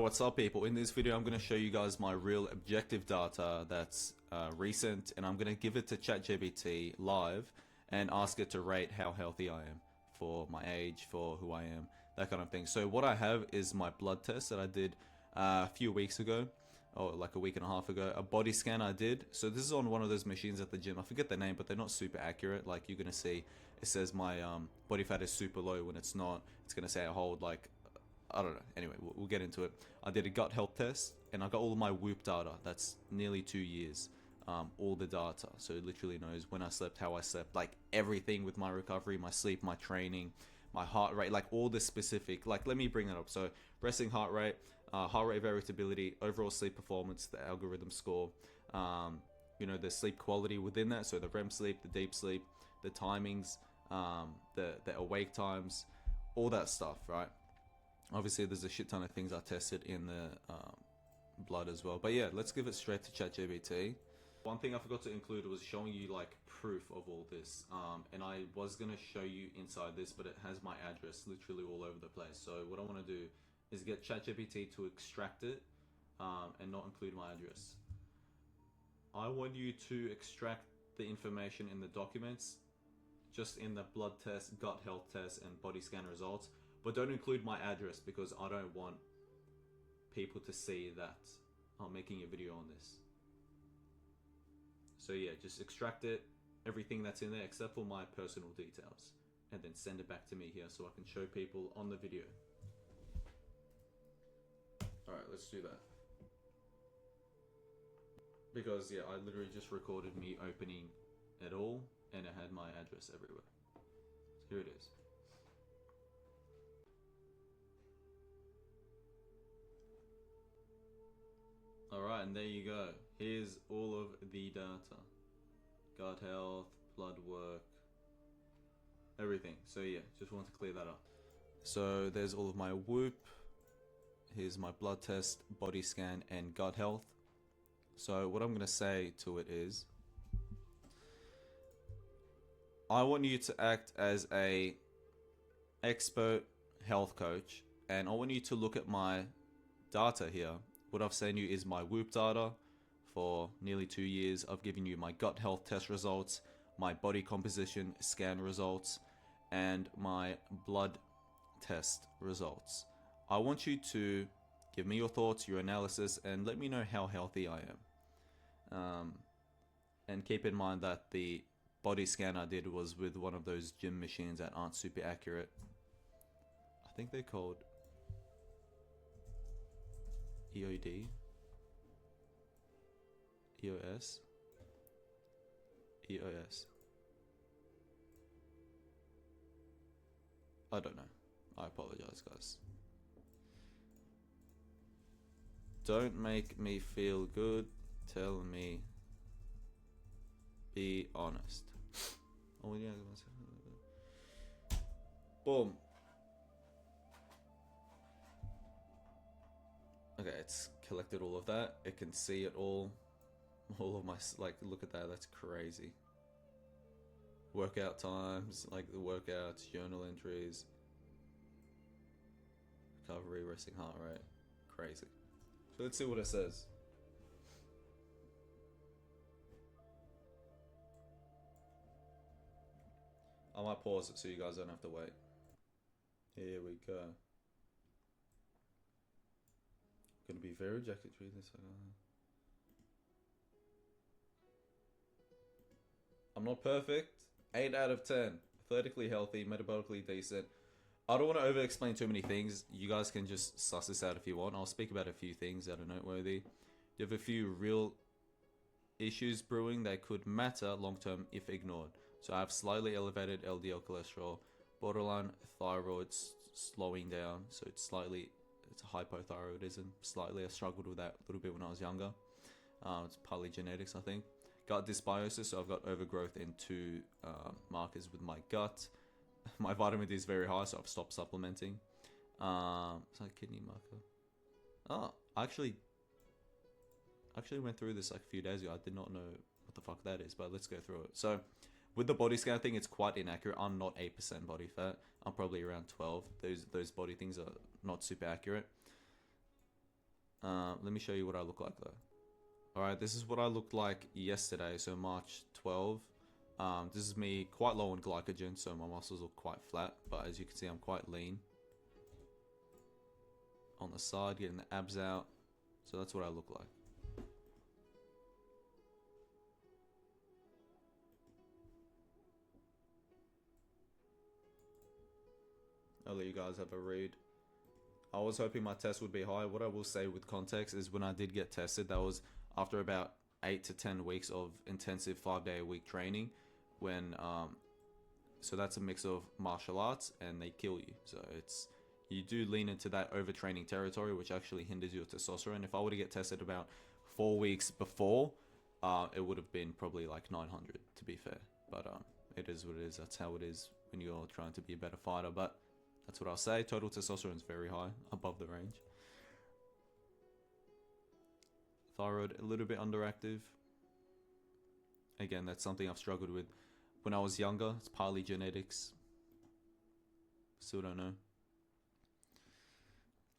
what's up people? In this video I'm going to show you guys my real objective data that's recent, and I'm going to give it to ChatGPT live and ask it to rate how healthy I am for my age, for who I am, that kind of thing. So what I have is my blood test that I did a few weeks ago, or like a week and a half ago, a body scan I did. So this is on one of those machines at the gym. I forget the name, but they're not super accurate. Like you're going to see it says my body fat is super low when it's not. It's going to say I hold like, I don't know. Anyway, we'll get into it. I did a gut health test and I got all of my Whoop data. That's nearly 2 years. All the data. So it literally knows when I slept, how I slept, like everything with my recovery, my sleep, my training, my heart rate, like all the specific, like let me bring that up. So resting heart rate variability, overall sleep performance, the algorithm score, you know, the sleep quality within that. So the REM sleep, the deep sleep, the timings, the awake times, all that stuff, right? Obviously, there's a shit ton of things I tested in the blood as well. But yeah, let's give it straight to ChatGPT. One thing I forgot to include was showing you like proof of all this. And I was going to show you inside this, but it has my address literally all over the place. So what I want to do is get ChatGPT to extract it and not include my address. I want you to extract the information in the documents, just in the blood test, gut health test, and body scan results. But don't include my address because I don't want people to see that I'm making a video on this. So yeah, just extract it, everything that's in there except for my personal details, and then send it back to me here so I can show people on the video. Alright, let's do that. Because yeah, I literally just recorded me opening it all and it had my address everywhere. So here it is. Alright, and there you go. Here's all of the data. Gut health, blood work, everything. So yeah, just want to clear that up. So there's all of my Whoop. Here's my blood test, body scan, and gut health. So what I'm going to say to it is, I want you to act as a expert health coach, and I want you to look at my data here. What I've sent you is my Whoop data for nearly 2 years. I've given you my gut health test results, my body composition scan results, and my blood test results. I want you to give me your thoughts, your analysis, and let me know how healthy I am. And keep in mind that the body scan I did was with one of those gym machines that aren't super accurate. I think they're called EOD, EOS, EOS. I don't know. I apologize, guys. Don't make me feel good. Tell me. Be honest. Oh yeah. Boom. Okay, it's collected all of that. It can see it all. All of my, like, look at that. That's crazy. Workout times, like the workouts, journal entries, recovery, resting heart rate. Crazy. So let's see what it says. I might pause it so you guys don't have to wait. Here we go. Gonna be very ejaculatory this. I'm not perfect. 8 out of 10. Athletically healthy, metabolically decent. I don't want to over explain too many things. You guys can just suss this out if you want. I'll speak about a few things that are noteworthy. You have a few real issues brewing that could matter long term if ignored. So I have slightly elevated LDL cholesterol, borderline thyroid slowing down. So it's hypothyroidism. Slightly, I struggled with that a little bit when I was younger. It's partly genetics, I think. Gut dysbiosis, so I've got overgrowth in 2 markers with my gut. My vitamin D is very high, so I've stopped supplementing. It's like kidney marker. Oh, I actually went through this like a few days ago. I did not know what the fuck that is, but let's go through it. So with the body scan thing, it's quite inaccurate. I'm not 8% body fat. I'm probably around 12. Those body things are not super accurate. Let me show you what I look like though. Alright, this is what I looked like yesterday, so March 12. This is me quite low on glycogen, so my muscles look quite flat, but as you can see, I'm quite lean. On the side, getting the abs out, so that's what I look like. I'll let you guys have a read. I was hoping my test would be high. What I will say with context is when I did get tested, that was after about 8 to 10 weeks of intensive 5-day-a-week training. When so that's a mix of martial arts and they kill you. So you do lean into that overtraining territory, which actually hinders your testosterone. If I were to get tested about 4 weeks before, it would have been probably like 900 to be fair. But it is what it is. That's how it is when you're trying to be a better fighter. But that's what I'll say. Total testosterone is very high, above the range. Thyroid, a little bit underactive. Again, that's something I've struggled with when I was younger. It's partly genetics. Still don't know.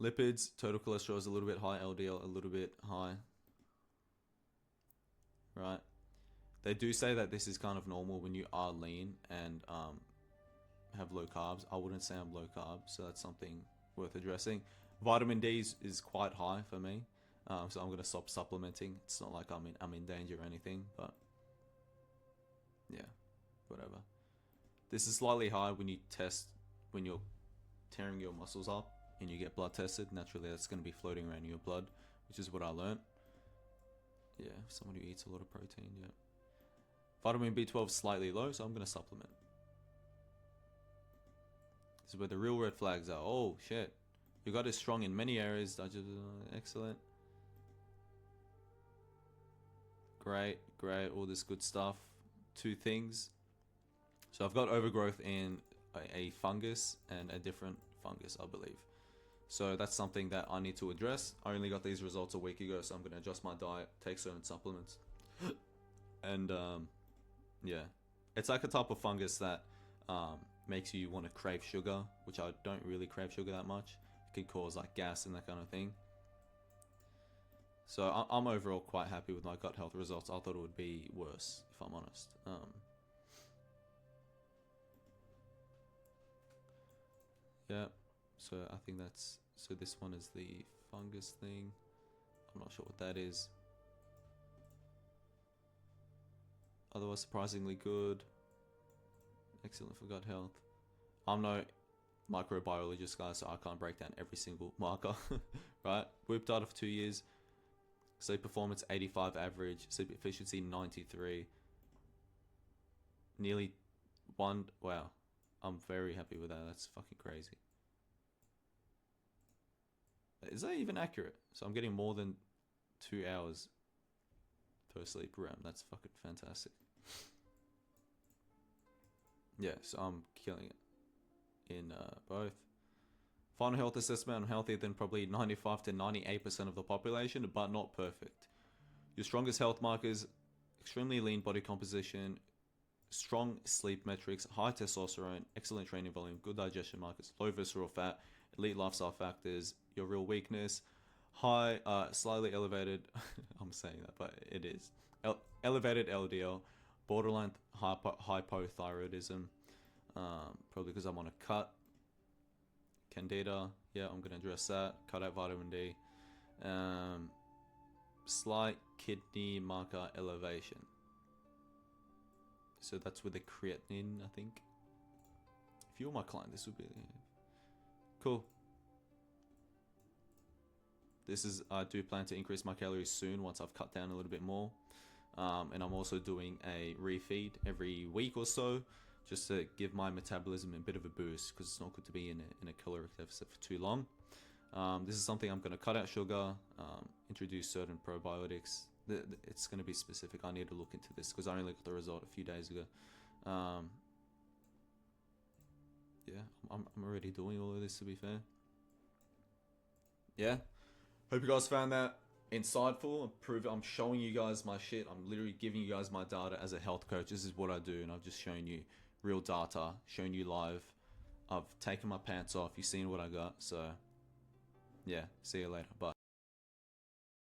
Lipids, total cholesterol is a little bit high. LDL, a little bit high. Right. They do say that this is kind of normal when you are lean and have low carbs. I wouldn't say I'm low carb, so that's something worth addressing. Vitamin D is quite high for me, so I'm gonna stop supplementing. It's not like I'm in danger or anything, but yeah, whatever. This is slightly high when you're tearing your muscles up and you get blood tested. Naturally, that's gonna be floating around in your blood, which is what I learned. Yeah, someone who eats a lot of protein. Yeah, vitamin B12 slightly low, so I'm gonna supplement. This is where the real red flags are. Oh shit, your gut is strong in many areas. Excellent. Great, all this good stuff. 2 things. So I've got overgrowth in a fungus and a different fungus, I believe. So that's something that I need to address. I only got these results a week ago, so I'm going to adjust my diet, take certain supplements. And yeah, it's like a type of fungus that makes you want to crave sugar, which I don't really crave sugar that much. It can cause like gas and that kind of thing. So I'm overall quite happy with my gut health results. I thought it would be worse, if I'm honest. Yeah, so I think so this one is the fungus thing. I'm not sure what that is. Otherwise, surprisingly good. Excellent for gut health. I'm no microbiologist, guys, so I can't break down every single marker. Right? Whipped out of 2 years. Sleep performance 85 average. Sleep efficiency 93. Nearly 1. Wow. I'm very happy with that. That's fucking crazy. Is that even accurate? So I'm getting more than 2 hours per sleep REM. That's fucking fantastic. Yeah, so I'm killing it in both. Final health assessment, I'm healthier than probably 95 to 98% of the population, but not perfect. Your strongest health markers, extremely lean body composition, strong sleep metrics, high testosterone, excellent training volume, good digestion markers, low visceral fat, elite lifestyle factors, your real weakness, high, slightly elevated, I'm saying that, but it is, elevated LDL, borderline hypothyroidism, probably because I'm on a cut. Candida, yeah, I'm gonna address that. Cut out vitamin D. Slight kidney marker elevation. So that's with the creatinine, I think. If you were my client, this would be cool. I do plan to increase my calories soon once I've cut down a little bit more. And I'm also doing a refeed every week or so, just to give my metabolism a bit of a boost, because it's not good to be in a caloric deficit for too long. This is something I'm going to cut out sugar, introduce certain probiotics. It's going to be specific. I need to look into this because I only got the result a few days ago. Yeah, I'm already doing all of this, to be fair. Yeah, hope you guys found that insightful. I'm showing you guys my shit. I'm literally giving you guys my data as a health coach. This is what I do, and I've just shown you real data, shown you live. I've taken my pants off. You've seen what I got. So yeah, see you later. Bye.